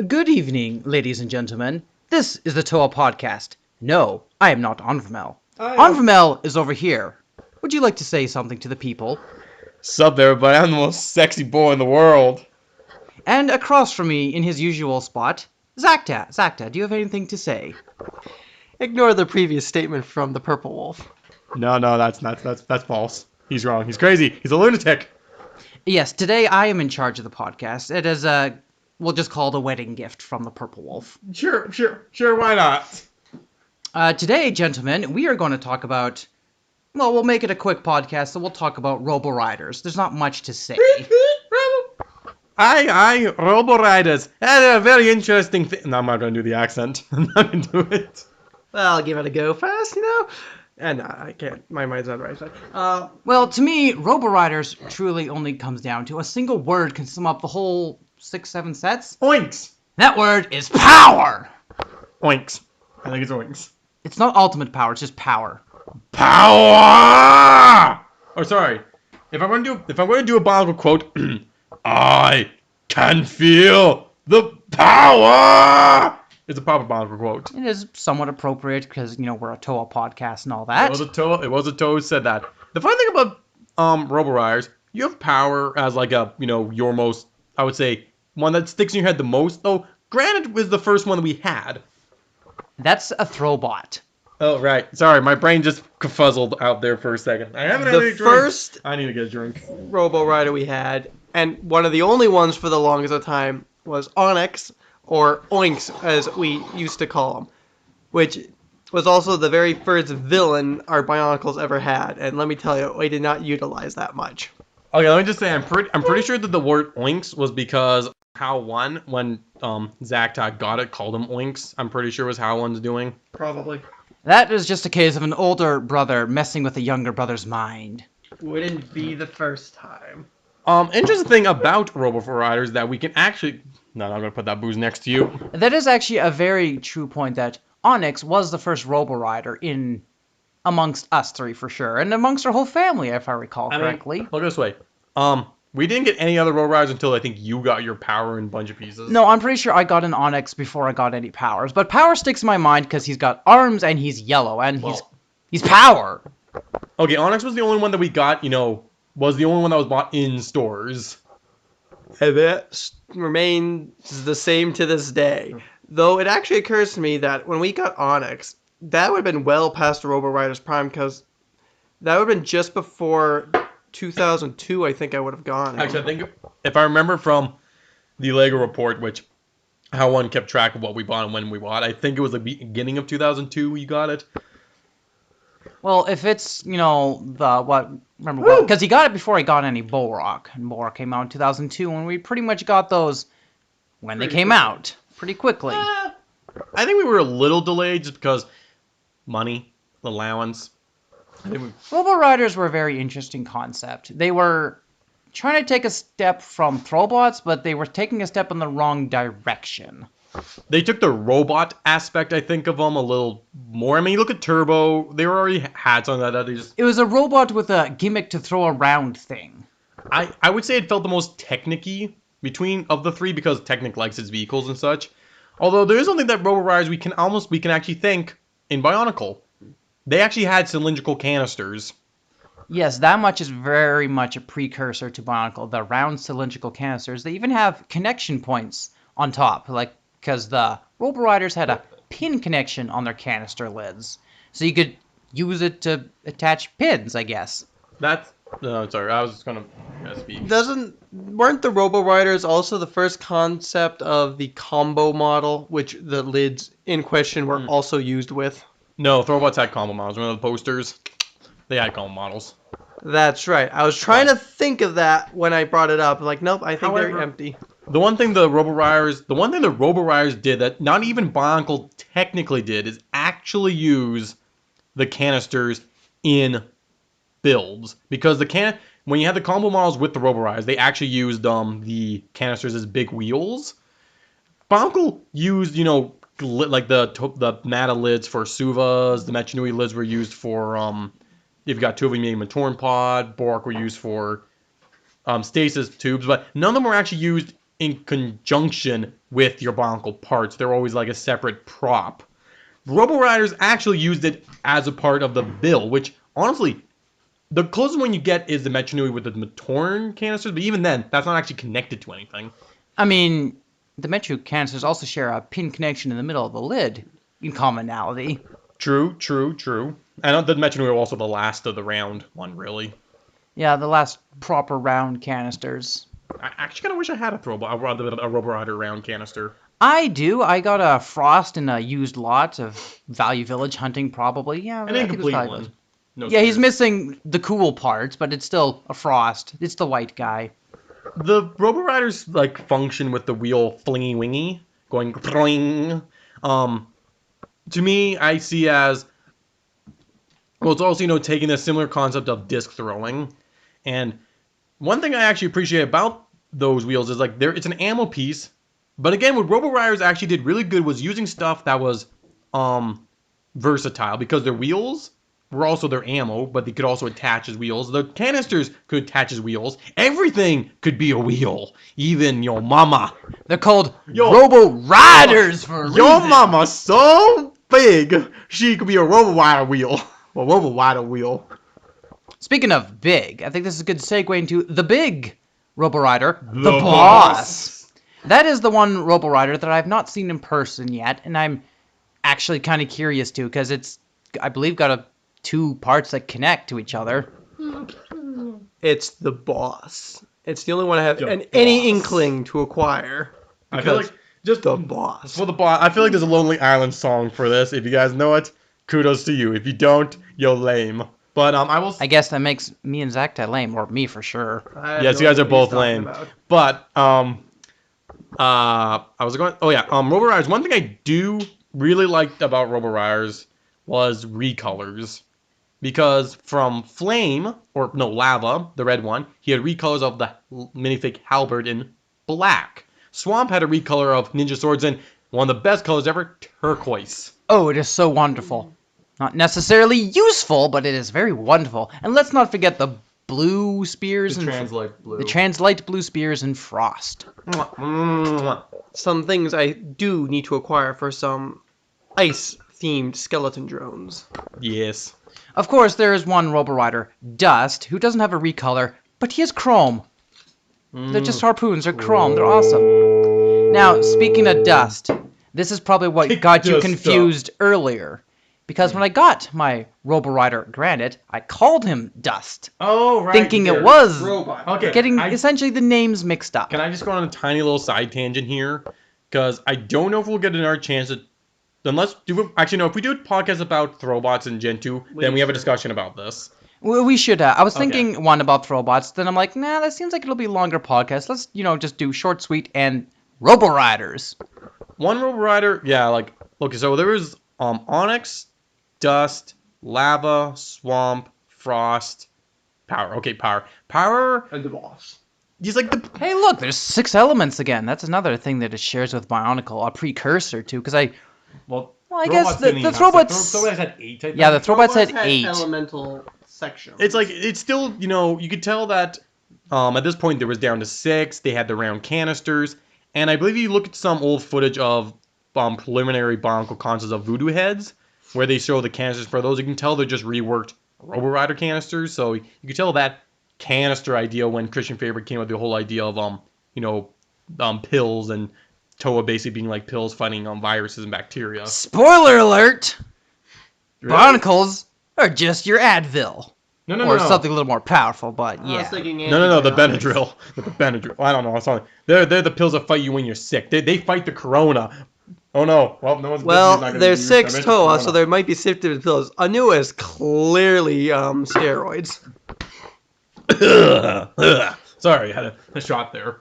Good evening, ladies and gentlemen. This is the T.O.A podcast. No, I am not Onvermel. Onvermel is over here. Would you like to say something to the people? Sup there, everybody. I'm the most sexy boy in the world. And across from me, in his usual spot, Zacta. Zacta, do you have anything to say? Ignore the previous statement from the Purple Wolf. No, that's false. He's wrong. He's crazy. He's a lunatic. Yes, today I am in charge of the podcast. It is we'll just call it a wedding gift from the Purple Wolf. Sure, why not? Today, gentlemen, we are going to talk about... Well, we'll make it a quick podcast, so we'll talk about Robo Riders. There's not much to say. Robo Riders. That's a very interesting thing. No, I'm not going to do the accent. I'm not going to do it. Well, I'll give it a go first, And I can't. My mind's on the right side. Well, to me, Robo Riders truly only comes down to a single word can sum up the whole 6-7 sets. Oinks. That word is power. Oinks. I think it's oinks. It's not ultimate power, it's just power. Power! Oh, sorry. If I'm going to do a Bionicle quote, I can feel the power. It's a proper Bionicle quote. It is somewhat appropriate because, we're a T.O.A podcast and all that. It was a T.O.A who said that. The funny thing about Robo Riders, you have power as like a, your most, I would say, one that sticks in your head the most. Though, granted, was the first one that we had. That's a throwbot. Oh, right. Sorry, my brain just fuzzled out there for a second. I haven't had any drink. First I need to get a drink. Robo Rider we had, and one of the only ones for the longest of time, was Onyx, or Oinks, as we used to call him, which was also the very first villain our Bionicles ever had, and let me tell you, we did not utilize that much. Okay, let me just say, I'm pretty sure that the word Oinks was because How One, when Zacta got it, called him Oinks. I'm pretty sure was How One's doing. Probably. That is just a case of an older brother messing with a younger brother's mind. Wouldn't be the first time. Interesting thing about Robo Riders that we can actually... No, I'm going to put that booze next to you. That is actually a very true point that Onyx was the first Robo Rider in amongst us three for sure, and amongst our whole family, if I recall correctly. Look this way. We didn't get any other Robo Riders until I think you got your power in a bunch of pieces. No, I'm pretty sure I got an Onyx before I got any powers, but power sticks in my mind because he's got arms and he's yellow and he's power. Okay, Onyx was the only one that we got, was the only one that was bought in stores. And that remains the same to this day. Though it actually occurs to me that when we got Onyx, that would have been well past Robo Riders Prime, because that would have been just before 2002, I think I would have gone. Actually, I think if I remember from the Lego report, which How One kept track of what we bought and when we bought, I think it was the beginning of 2002 you got it. Well, if it's, because he got it before he got any Bulwark, and Bulwark came out in 2002, and we pretty much got those when they came out, pretty quickly. I think we were a little delayed just because money, allowance. Robo Riders were a very interesting concept. They were trying to take a step from Throwbots, but they were taking a step in the wrong direction. They took the robot aspect, I think, of them a little more. I mean, you look at Turbo, they were already had something like that. It was a robot with a gimmick to throw around thing. I would say it felt the most Technic-y of the three, because Technic likes its vehicles and such. Although there is something that Robo Riders we can actually think in Bionicle. They actually had cylindrical canisters. Yes, that much is very much a precursor to Bionicle. The round cylindrical canisters. They even have connection points on top, because the Robo Riders had a pin connection on their canister lids. So you could use it to attach pins, I guess. No, sorry, I was just going to speak. Weren't the Robo Riders also the first concept of the combo model, which the lids in question were also used with? No, Throwbots had combo models. Remember the posters? They had combo models. That's right. I was trying to think of that when I brought it up. Nope, I think they're empty. The one thing the Robo Riders did that not even Bionicle technically did is actually use the canisters in builds, because when you had the combo models with the Robo Riders, they actually used the canisters as big wheels. Bionicle used like the Mata lids for Suvas, the Machinui lids were used for you've got two of them made Matoran Pod, Bork were used for stasis tubes, but none of them were actually used in conjunction with your Bionicle parts. They're always like a separate prop. Robo Riders actually used it as a part of the build, which honestly, the closest one you get is the Metronui with the Matorn canisters, but even then, that's not actually connected to anything. I mean, the Metro canisters also share a pin connection in the middle of the lid in commonality. True. And the Metronui are also the last of the round one, really. Yeah, the last proper round canisters. I actually kind of wish I had a Robo Rider round canister. I do. I got a Frost in a used lot of Value Village hunting, probably. Yeah, An I think it's incomplete probably one. those. No Yeah, he's spears. missing the cool parts, but it's still a Frost. It's the white guy. The Robo Riders like function with the wheel flingy wingy, going throing. To me, I see as well. It's also taking a similar concept of disc throwing, and one thing I actually appreciate about those wheels is like it's an ammo piece. But again, what Robo Riders actually did really good was using stuff that was versatile because their wheels were also their ammo, but they could also attach as wheels. The canisters could attach as wheels. Everything could be a wheel, even your mama. They're called Yo. Robo Riders for a Your reason. mama so big, she could be a Robo Rider wheel. A Robo Rider wheel. Speaking of big, I think this is a good segue into the big Robo Rider, The Boss. That is the one Robo Rider that I've not seen in person yet, and I'm actually kind of curious to, because it's, I believe, got two parts that connect to each other. It's the Boss. It's the only one I have The any Boss. inkling to I I feel like just the Boss. for the boss. I feel like there's a Lonely Island song for this. If you guys know it, kudos to you. If you don't, you're lame. But I will. I guess that makes me and Zacta lame, or me for sure. Yes, you guys are both lame. But I was going. Oh yeah, Robo Riders. One thing I do really liked about Robo Riders was recolors, because from Flame Lava, the red one, he had recolors of the minifig Halberd in black. Swamp had a recolor of Ninja Swords in one of the best colors ever, turquoise. Oh, it is so wonderful. Not necessarily useful, but it is very wonderful. And let's not forget the blue spears and blue. the translite blue spears and Frost. Some things I do need to acquire for some ice-themed skeleton drones. Yes. Of course, there is one Robo Rider, Dust, who doesn't have a recolor, but he has chrome. They're just harpoons. They're chrome. They're awesome. Now, speaking of Dust, this is probably what Pick got you Dust confused earlier. Because when I got my Robo Rider Granite, I called him Dust, Oh, right. thinking it was Robot. Okay. getting essentially the names mixed up. Can I just go on a tiny little side tangent here? Because I don't know if we'll get another chance to. Actually, no. If we do a podcast about Throwbots and Gen 2, then we have a discussion about this. We should. I was Okay. thinking one about Throwbots. Then I'm like, nah, that seems like it'll be a longer podcast. Let's, just do short, sweet, and Robo Riders. One Robo Rider, yeah, okay, so there was Onyx, Dust, Lava, Swamp, Frost, Power. Okay, Power. Power, And the Boss. he's like the. Hey, look, there's 6 elements again. That's another thing that it shares with Bionicle, a precursor to. Because I guess the Throwbots. had 8. Yeah, the Throwbots had had 8. elemental section. It's like it's still you could tell that at this point there was down to 6. They had the round canisters, and I believe you look at some old footage of preliminary Bionicle consoles of Voodoo heads, where they show the canisters for those. You can tell they're just reworked Robo Rider canisters. So you can tell that canister idea when Christian Faber came up with the whole idea of pills and T.O.A. basically being like pills fighting viruses and bacteria. Spoiler alert! Really? Bionicles are just your Advil. No, Or something a little more powerful, but I was yeah. thinking No, the antibiotics. Benadryl. The Benadryl. I don't know. It's not, they're the pills that fight you when you're sick. They fight the corona. Oh no. Well, no one's. Well, not gonna there's use 6 them. It's TOA, corona. so there might be sifted pills. Anu is clearly steroids. Sorry, I had a shot there.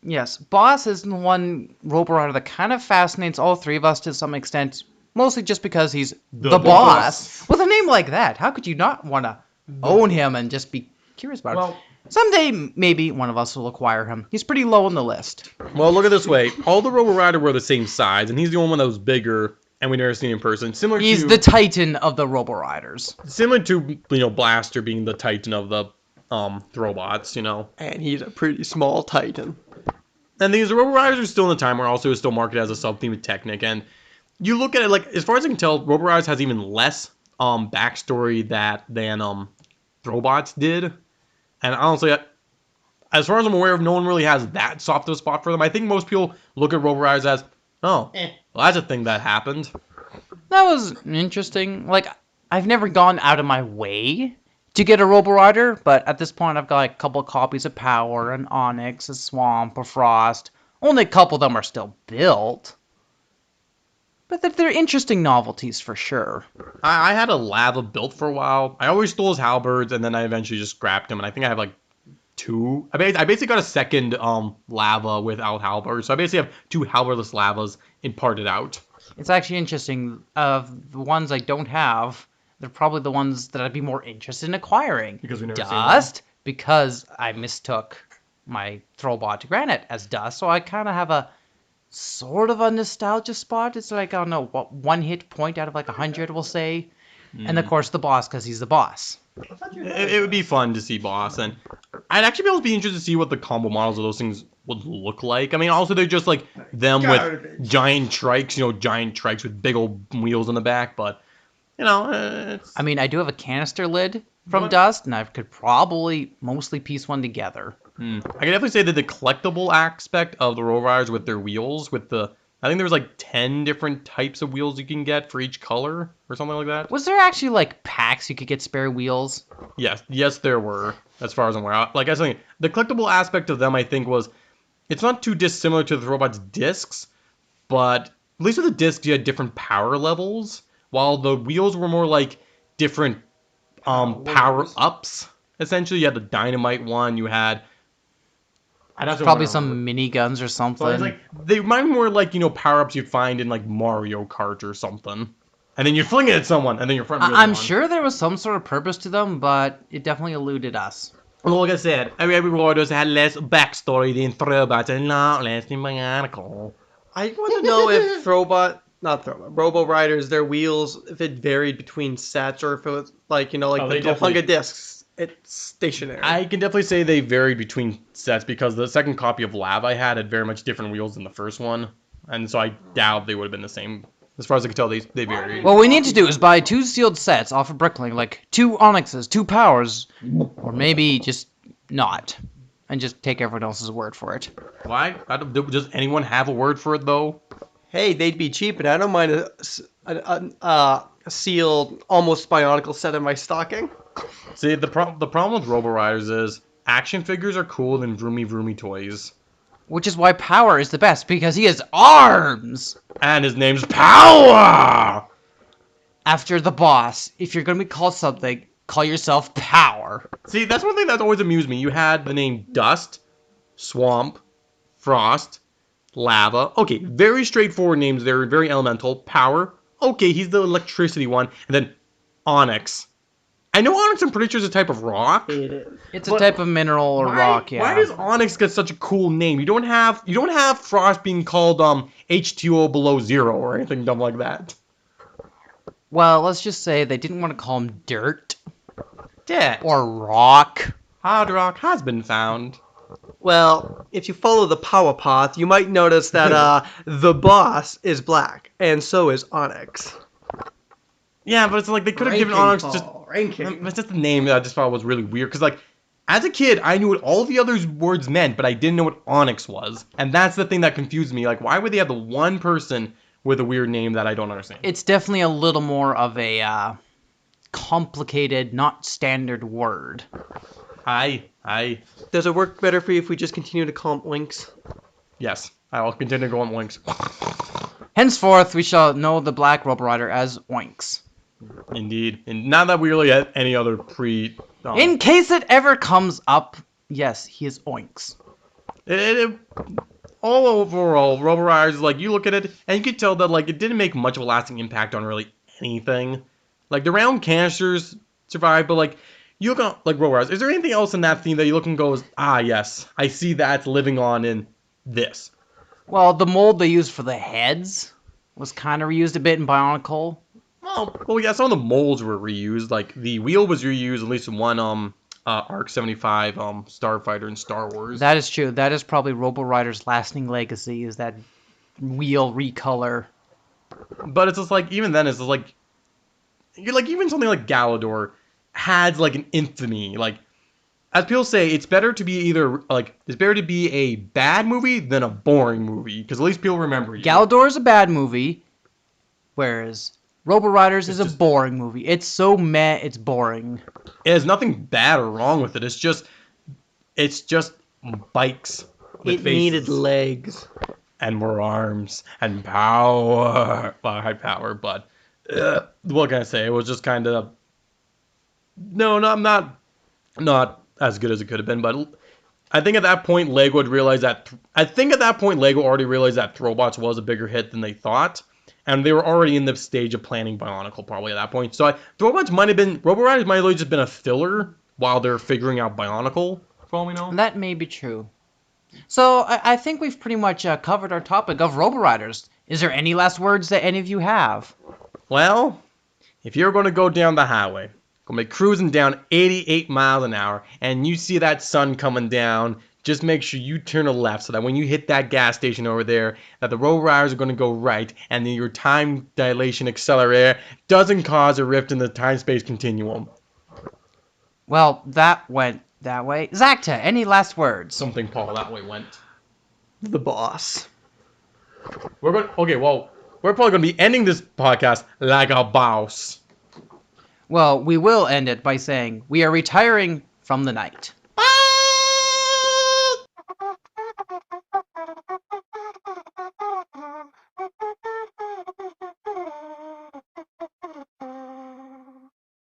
Yes, Boss is the one Robo Rider that kind of fascinates all three of us to some extent, mostly just because he's the boss. With a name like that, how could you not want to own him and just be curious about Well- it? Someday, maybe one of us will acquire him. He's pretty low on the list. Well, look at it this way. All the Robo Rider were the same size, and he's the only one that was bigger, and we never seen in person. He's the Titan of the Robo Riders. Similar to Blaster being the Titan of the Throwbots. And he's a pretty small titan. And these Robo Riders are still in the time where also is still marketed as a sub-theme of Technic. And you look at it, like, as far as I can tell, Robo Riders has even less backstory than Throwbots did. And honestly, as far as I'm aware of, no one really has that soft of a spot for them. I think most people look at Robo Riders as, oh, well, that's a thing that happened. That was interesting. Like, I've never gone out of my way to get a Robo Rider, but at this point I've got like a couple of copies of Power, an Onyx, a Swamp, a Frost. Only a couple of them are still built. But they're interesting novelties for sure. I had a Lava built for a while. I always stole his halberds, and then I eventually just scrapped him, and I think I have like 2. I basically got a second Lava without halberds, so I basically have 2 halberdless Lavas imparted out. It's actually interesting. Of the ones I don't have, they're probably the ones that I'd be more interested in acquiring. Because we never seen Dust, because I mistook my Throwbot to Granite as Dust, so I kind of have a sort of a nostalgia spot. It's like, I don't know, what, 1 hit point out of like 100, we'll say. And of course the boss, because he's the boss. It would be fun to see boss, and I'd actually be able to be interested to see what the combo models of those things would look like. I mean, also they're just like them with giant trikes, giant trikes with big old wheels on the back, but, it's... I mean, I do have a canister lid from Dust, and I could probably mostly piece one together. I can definitely say that the collectible aspect of the Robo Riders with their wheels, I think there was like 10 different types of wheels you can get for each color or something like that. Was there actually like packs you could get spare wheels? Yes, there were, as far as I'm aware. Like I was saying, the collectible aspect of them, I think, was it's not too dissimilar to the Robot's discs, but at least with the discs you had different power levels, while the wheels were more like different power ups. Essentially, you had the dynamite one, you had Probably some miniguns or something. So it's like, they remind me more like, power-ups you'd find in like Mario Kart or something. And then you fling it at someone, and then your front wheel's I'm on. sure there was some sort of purpose to them, but it definitely eluded us. Well, like I said, every Riders had less backstory than Throwbots and not less than Bionicle. I want to know if Robo Riders, their wheels, if it varied between sets or if it was like, the Hunga discs. It's stationary. I can definitely say they varied between sets because the second copy of Lava I had very much different wheels than the first one. And so I doubt they would have been the same. As far as I can tell, they varied. What we need to do is buy 2 sealed sets off of Bricklink, like 2 Onyxes, 2 Powers, or maybe just not, and just take everyone else's word for it. Why? Does anyone have a word for it, though? Hey, they'd be cheap, and I don't mind a sealed, almost Bionicle set in my stocking. See, the problem with Robo Riders is action figures are cooler than vroomy toys. Which is why Power is the best, because he has arms! And his name's Power! After the boss, if you're going to be called something, call yourself Power. See, that's one thing that's always amused me. You had the name Dust, Swamp, Frost, Lava. Okay, very straightforward names. They're very elemental. Power. Okay, he's the electricity one. And then Onyx. I know Onyx, I'm pretty sure, is a type of rock. It is. It's a type of mineral or rock, yeah. Why does Onyx get such a cool name? You don't have Frost being called H2O below 0 or anything dumb like that. Well, let's just say they didn't want to call him Dirt. Dirt. Or Rock. Hard rock has been found. Well, if you follow the power path, you might notice that the boss is black, and so is Onyx. Yeah, but it's like they could have given Onyx just... Ranking. It's just the name that I just thought was really weird. Because, like, as a kid, I knew what all the other words meant, but I didn't know what Onyx was. And that's the thing that confused me. Like, why would they have the one person with a weird name that I don't understand? It's definitely a little more of a complicated, not standard word. Aye. Does it work better for you if we just continue to call them Oinks? Yes, I will continue to go on links. Henceforth, we shall know the Black Robo Rider as Oinks. Indeed. And not that we really had any other In case it ever comes up, yes, he is Oinks. All overall, Robo Riders, like, you look at it, and you can tell that, like, it didn't make much of a lasting impact on really anything. Like, the round canisters survived, but, like, you look at, like, Robo Riders, is there anything else in that theme that you look and goes, yes, I see that's living on in this? Well, the mold they used for the heads was kind of reused a bit in Bionicle. Well, yeah, some of the molds were reused. Like, the wheel was reused, at least in one Arc 75 Starfighter in Star Wars. That is true. That is probably Robo Rider's lasting legacy, is that wheel recolor. But it's just like, even then, it's just like, even something like Galador has like an infamy. Like, as people say, it's better to be a bad movie than a boring movie, because at least people remember you. Galador is a bad movie, whereas Robo Riders is a boring movie. It's so meh, it's boring. It has nothing bad or wrong with it. It's just bikes with It faces. needed legs. And more arms and power. Well, high power, but what can I say? It was just kind of not as good as it could have been. But I think at that point Lego had realized that. I think at that point Lego already realized that Throwbots was a bigger hit than they thought, and they were already in the stage of planning Bionicle probably at that point. So Robo Riders might have just been a filler while they're figuring out Bionicle. For all we know. That may be true. So I think we've pretty much covered our topic of Robo Riders. Is there any last words that any of you have? Well, if you're going to go down the highway, going to be cruising down 88 miles an hour, and you see that sun coming down, just make sure you turn to the left so that when you hit that gas station over there, that the Robo Riders are going to go right, and then your time dilation accelerator doesn't cause a rift in the time-space continuum. Well, that went that way. Zacta, any last words? Something, Paul, that way went. The boss. We're probably going to be ending this podcast like a boss. Well, we will end it by saying we are retiring from the night.